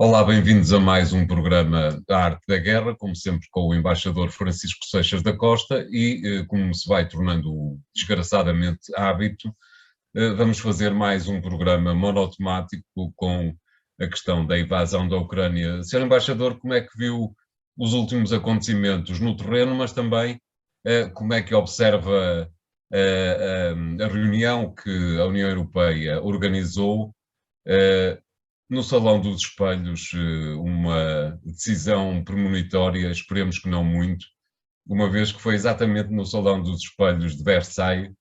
Olá, bem-vindos a mais um programa da Arte da Guerra, como sempre com o embaixador Francisco Seixas da Costa e, como se vai tornando desgraçadamente hábito, vamos fazer mais um programa monotemático com a questão da invasão da Ucrânia. Senhor embaixador, como é que viu os últimos acontecimentos no terreno, mas também como é que observa a reunião que a União Europeia organizou no Salão dos Espelhos, uma decisão premonitória, esperemos que não muito, uma vez que foi exatamente no Salão dos Espelhos de Versailles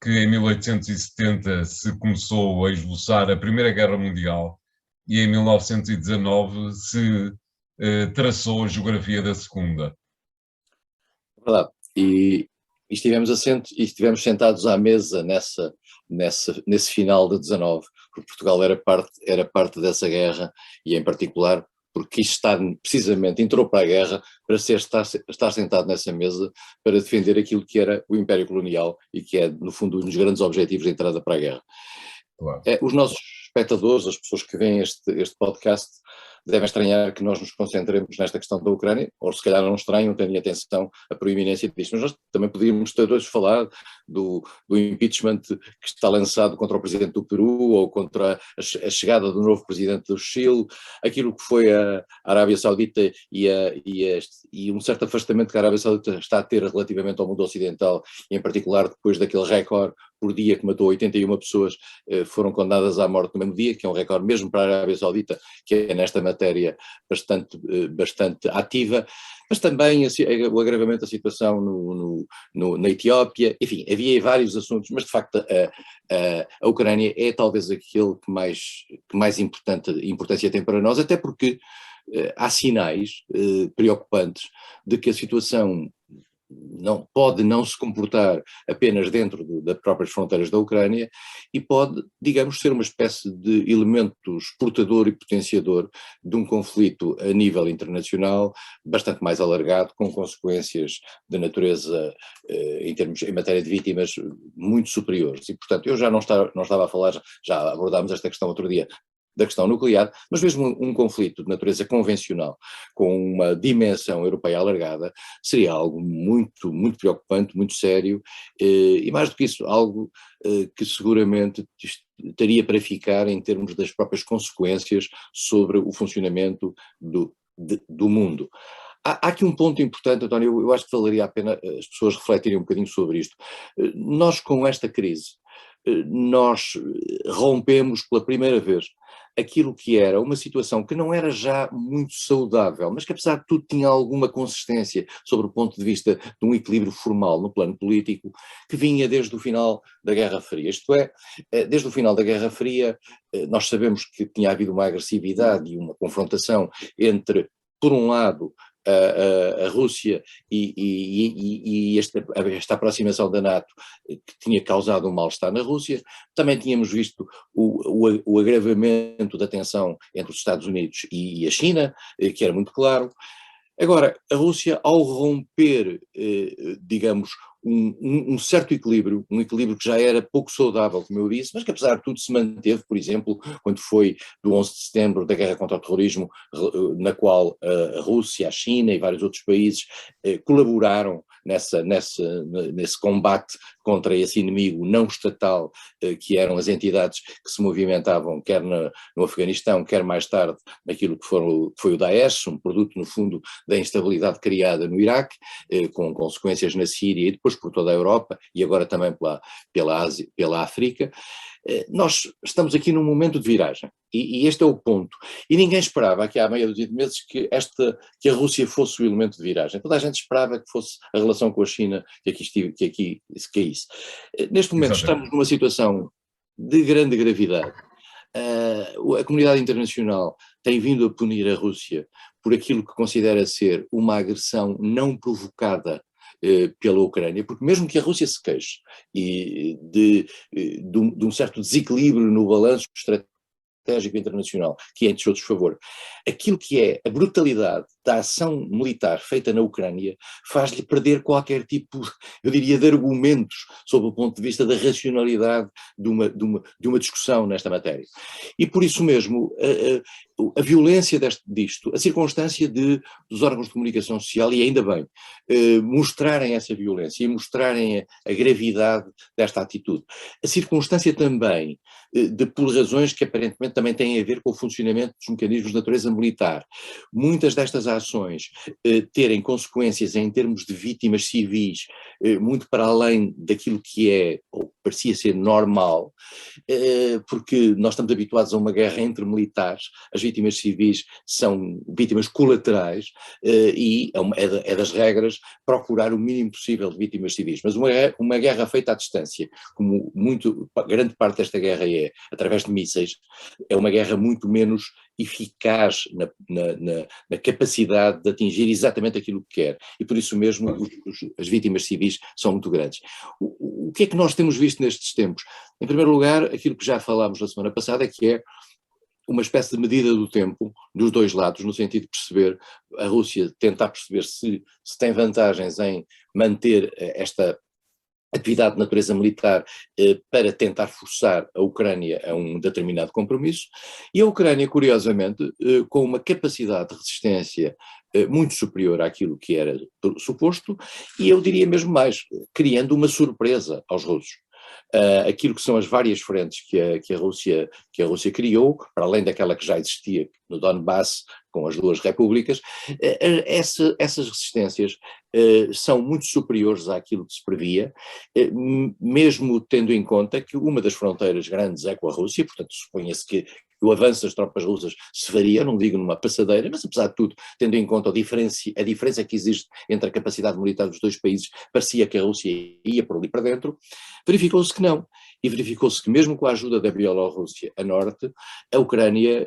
que em 1870 se começou a esboçar a Primeira Guerra Mundial e em 1919 se traçou a geografia da Segunda. Verdade. E estivemos sentados à mesa nesse final de 19, porque Portugal era parte dessa guerra e, em particular, porque precisamente entrou para a guerra para estar sentado nessa mesa para defender aquilo que era o Império Colonial e que é, no fundo, um dos grandes objetivos da entrada para a guerra. Claro. Os nossos espectadores, as pessoas que veem este podcast, devem estranhar que nós nos concentremos nesta questão da Ucrânia, ou se calhar não estranham, tendo atenção a proeminência disto. Mas nós também poderíamos ter hoje falar do impeachment que está lançado contra o presidente do Peru, ou contra a chegada do novo presidente do Chile, aquilo que foi a Arábia Saudita e um certo afastamento que a Arábia Saudita está a ter relativamente ao mundo ocidental, e em particular depois daquele recorde por dia que matou 81 pessoas, foram condenadas à morte no mesmo dia, que é um recorde mesmo para a Arábia Saudita, que é nesta matéria bastante ativa, mas também o agravamento da situação na Etiópia. Enfim, havia vários assuntos, mas de facto a Ucrânia é talvez aquele que mais importância tem para nós, até porque há sinais preocupantes de que a situação não pode não se comportar apenas dentro das próprias fronteiras da Ucrânia e pode, digamos, ser uma espécie de elemento exportador e potenciador de um conflito a nível internacional bastante mais alargado, com consequências de natureza, em matéria de vítimas, muito superiores. E, portanto, eu já não estava a falar, já abordámos esta questão outro dia, da questão nuclear, mas mesmo um conflito de natureza convencional, com uma dimensão europeia alargada, seria algo muito, muito preocupante, muito sério, e mais do que isso, algo que seguramente estaria para ficar em termos das próprias consequências sobre o funcionamento do mundo. Há aqui um ponto importante, António, eu acho que valeria a pena as pessoas refletirem um bocadinho sobre isto. Nós, com esta crise, nós rompemos pela primeira vez aquilo que era uma situação que não era já muito saudável, mas que apesar de tudo tinha alguma consistência sobre o ponto de vista de um equilíbrio formal no plano político, que vinha desde o final da Guerra Fria. Isto é, desde o final da Guerra Fria, nós sabemos que tinha havido uma agressividade e uma confrontação entre, por um lado, a Rússia e esta aproximação da NATO, que tinha causado um mal-estar na Rússia. Também tínhamos visto o agravamento da tensão entre os Estados Unidos e a China, que era muito claro. Agora, a Rússia, ao romper, digamos, um certo equilíbrio, um equilíbrio que já era pouco saudável, como eu disse, mas que apesar de tudo se manteve, por exemplo, quando foi do 11 de setembro da guerra contra o terrorismo, na qual a Rússia, a China e vários outros países colaboraram nesse combate contra esse inimigo não estatal, que eram as entidades que se movimentavam quer no Afeganistão, quer mais tarde naquilo que foi o Daesh, um produto, no fundo, da instabilidade criada no Iraque, com consequências na Síria e depois por toda a Europa, e agora também pela Ásia, pela África. Nós estamos aqui num momento de viragem, e este é o ponto. E ninguém esperava, aqui há meia dúzia de meses, que a Rússia fosse o elemento de viragem. Toda a gente esperava que fosse a relação com a China que aqui se caísse. Neste momento Exatamente. estamos numa situação de grande gravidade. A comunidade internacional tem vindo a punir a Rússia por aquilo que considera ser uma agressão não provocada pela Ucrânia, porque mesmo que a Rússia se queixe de um certo desequilíbrio no balanço estratégico internacional, que é em seu desfavor, aquilo que é a brutalidade da ação militar feita na Ucrânia faz-lhe perder qualquer tipo, eu diria, de argumentos sob o ponto de vista da racionalidade de uma discussão nesta matéria. E por isso mesmo, a violência disto, a circunstância dos órgãos de comunicação social, e ainda bem, mostrarem essa violência e mostrarem a gravidade desta atitude. A circunstância também por razões que aparentemente também têm a ver com o funcionamento dos mecanismos de natureza militar. Muitas destas ações terem consequências em termos de vítimas civis muito para além daquilo que é, ou parecia ser normal, porque nós estamos habituados a uma guerra entre militares, as vítimas civis são vítimas colaterais e é das regras procurar o mínimo possível de vítimas civis. Mas uma guerra feita à distância, como grande parte desta guerra através de mísseis, é uma guerra muito menos eficaz na capacidade de atingir exatamente aquilo que quer, e por isso mesmo as vítimas civis são muito grandes. O que é que nós temos visto nestes tempos? Em primeiro lugar, aquilo que já falámos na semana passada, que é uma espécie de medida do tempo dos dois lados, no sentido de perceber, a Rússia tentar perceber se tem vantagens em manter esta atividade de natureza militar para tentar forçar a Ucrânia a um determinado compromisso, e a Ucrânia, curiosamente, com uma capacidade de resistência muito superior àquilo que era suposto, e eu diria mesmo mais, criando uma surpresa aos russos. Aquilo que são as várias frentes que a Rússia criou, para além daquela que já existia no Donbass, com as duas repúblicas, essas resistências são muito superiores àquilo que se previa, mesmo tendo em conta que uma das fronteiras grandes é com a Rússia, portanto suponha-se que o avanço das tropas russas se faria, não digo numa passadeira, mas apesar de tudo, tendo em conta a diferença que existe entre a capacidade militar dos dois países, parecia que a Rússia ia por ali para dentro, verificou-se que não. E verificou-se que mesmo com a ajuda da Bielorrússia a norte, a Ucrânia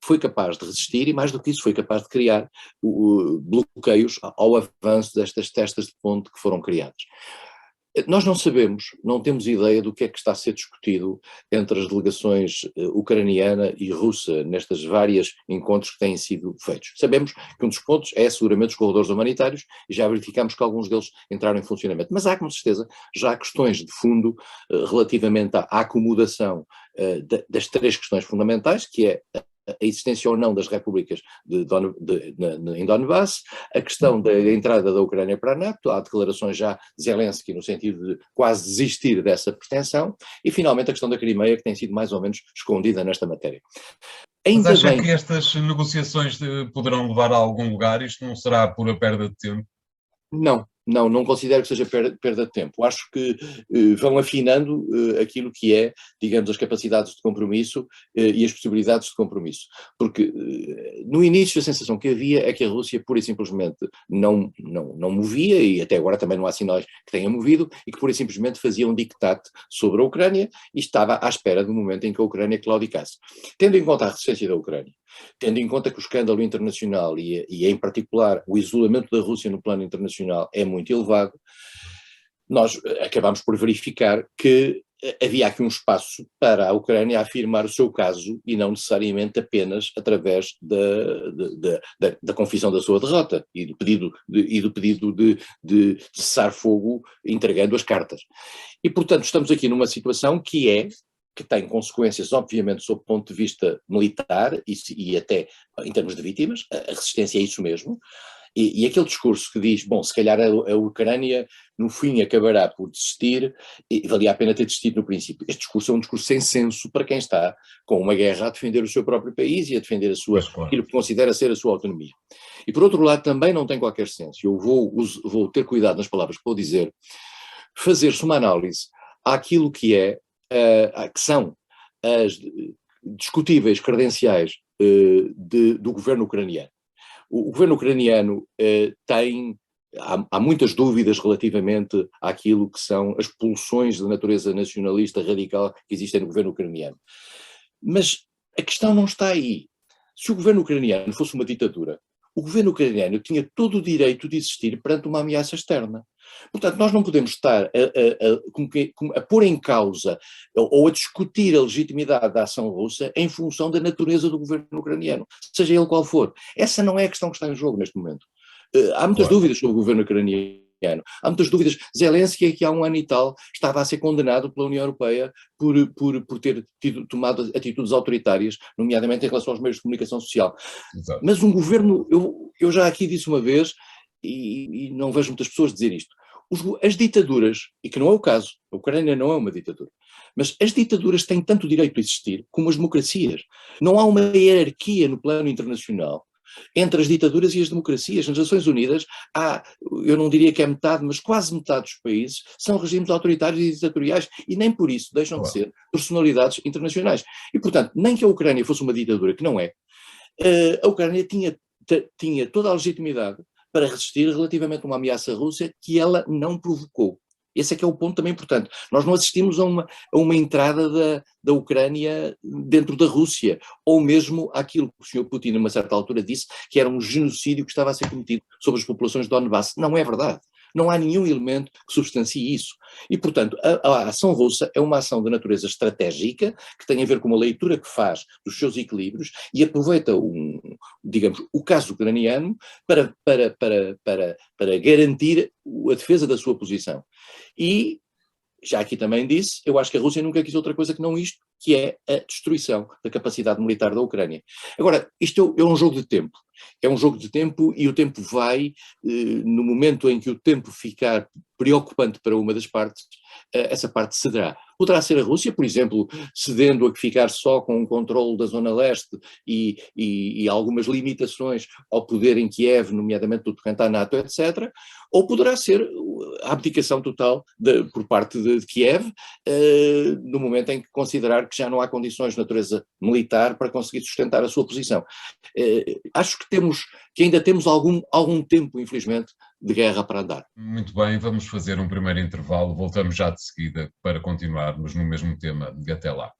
foi capaz de resistir e mais do que isso foi capaz de criar bloqueios ao avanço destas testas de ponte que foram criadas. Nós não sabemos, não temos ideia do que é que está a ser discutido entre as delegações ucraniana e russa nestas várias encontros que têm sido feitos. Sabemos que um dos pontos é seguramente os corredores humanitários e já verificamos que alguns deles entraram em funcionamento. Mas há, com certeza, já questões de fundo relativamente à acomodação das três questões fundamentais, que é a existência ou não das repúblicas em Donbass, a questão da entrada da Ucrânia para a NATO, há declarações já de Zelensky no sentido de quase desistir dessa pretensão, e finalmente a questão da Crimeia, que tem sido mais ou menos escondida nesta matéria. Mas acha que estas negociações poderão levar a algum lugar? Isto não será pura perda de tempo? Não considero que seja perda de tempo. Acho que vão afinando aquilo que é, digamos, as capacidades de compromisso e as possibilidades de compromisso. Porque no início a sensação que havia é que a Rússia pura e simplesmente não movia, e até agora também não há sinais que tenha movido, e que pura e simplesmente fazia um dictate sobre a Ucrânia e estava à espera do momento em que a Ucrânia claudicasse. Tendo em conta a resistência da Ucrânia, tendo em conta que o escândalo internacional e em particular o isolamento da Rússia no plano internacional é muito elevado, nós acabamos por verificar que havia aqui um espaço para a Ucrânia afirmar o seu caso e não necessariamente apenas através da confissão da sua derrota e do pedido de cessar fogo entregando as cartas. E portanto estamos aqui numa situação que tem consequências, obviamente, sob o ponto de vista militar e até em termos de vítimas, a resistência é isso mesmo, e aquele discurso que diz, bom, se calhar a Ucrânia no fim acabará por desistir, e valia a pena ter desistido no princípio. Este discurso é um discurso sem senso para quem está com uma guerra a defender o seu próprio país e a defender aquilo que considera ser a sua autonomia. E por outro lado também não tem qualquer senso, eu vou ter cuidado nas palavras que vou dizer, fazer-se uma análise àquilo que são as discutíveis credenciais do governo ucraniano. O governo ucraniano há muitas dúvidas relativamente àquilo que são as pulsões de natureza nacionalista radical que existem no governo ucraniano. Mas a questão não está aí. Se o governo ucraniano fosse uma ditadura, o governo ucraniano tinha todo o direito de existir perante uma ameaça externa. Portanto, nós não podemos estar a pôr em causa ou a discutir a legitimidade da ação russa em função da natureza do governo ucraniano, seja ele qual for. Essa não é a questão que está em jogo neste momento. Há muitas dúvidas sobre o governo ucraniano. Há muitas dúvidas. Zelensky, que há 1 ano e tal, estava a ser condenado pela União Europeia por ter tomado atitudes autoritárias, nomeadamente em relação aos meios de comunicação social. Exato. Mas um governo, eu já aqui disse uma vez, e não vejo muitas pessoas dizer isto, as ditaduras, e que não é o caso, a Ucrânia não é uma ditadura, mas as ditaduras têm tanto direito a existir como as democracias. Não há uma hierarquia no plano internacional entre as ditaduras e as democracias. Nas Nações Unidas há, eu não diria que é metade, mas quase metade dos países são regimes autoritários e ditatoriais e nem por isso deixam de ser personalidades internacionais. E, portanto, nem que a Ucrânia fosse uma ditadura, que não é, a Ucrânia tinha toda a legitimidade para resistir relativamente a uma ameaça russa que ela não provocou. Esse é que é o ponto também importante. Nós não assistimos a uma entrada da Ucrânia dentro da Rússia, ou mesmo àquilo que o Sr. Putin, a uma certa altura, disse que era um genocídio que estava a ser cometido sobre as populações de Donbass. Não é verdade. Não há nenhum elemento que substancie isso. E, portanto, a ação russa é uma ação de natureza estratégica, que tem a ver com uma leitura que faz dos seus equilíbrios e aproveita, digamos, o caso ucraniano para garantir a defesa da sua posição. E, já aqui também disse, eu acho que a Rússia nunca quis outra coisa que não isto, que é a destruição da capacidade militar da Ucrânia. Agora, isto é um jogo de tempo. É um jogo de tempo e o tempo vai, no momento em que o tempo ficar preocupante para uma das partes, essa parte cederá. Poderá ser a Rússia, por exemplo, cedendo a ficar só com o controle da zona leste e algumas limitações ao poder em Kiev, nomeadamente do tocante à NATO, etc., ou poderá ser a abdicação total por parte de Kiev, no momento em que considerar que já não há condições de natureza militar para conseguir sustentar a sua posição. Acho que ainda temos algum tempo, infelizmente, de guerra para andar. Muito bem, vamos fazer um primeiro intervalo, voltamos já de seguida para continuarmos no mesmo tema. Até lá.